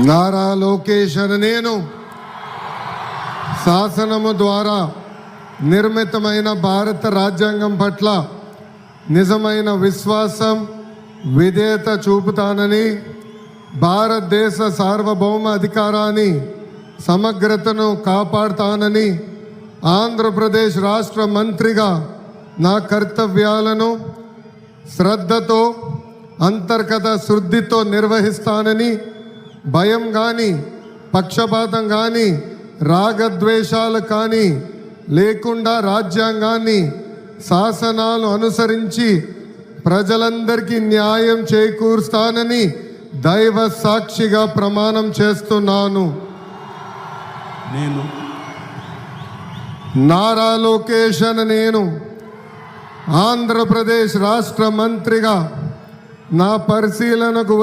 నారా లోకేష్ అనే నేను శాసనము ద్వారా నిర్మితమైన భారత రాజ్యాంగం పట్ల నిజమైన విశ్వాసం విధేయత చూపుతానని, భారతదేశ సార్వభౌమ అధికారాన్ని సమగ్రతను కాపాడుతానని, ఆంధ్రప్రదేశ్ రాష్ట్ర మంత్రిగా నా కర్తవ్యాలను శ్రద్ధతో అంతర్గత శుద్ధితో నిర్వహిస్తానని, భయం కానీ పక్షపాతం కానీ రాగద్వేషాలు కానీ లేకుండా రాజ్యాంగాన్ని శాసనాలు అనుసరించి ప్రజలందరికీ న్యాయం చేకూరుస్తానని దైవ సాక్షిగా ప్రమాణం చేస్తున్నాను. నేను నారా లోకేష్ అనే నేను ఆంధ్రప్రదేశ్ రాష్ట్ర మంత్రిగా నా పరిశీలనకు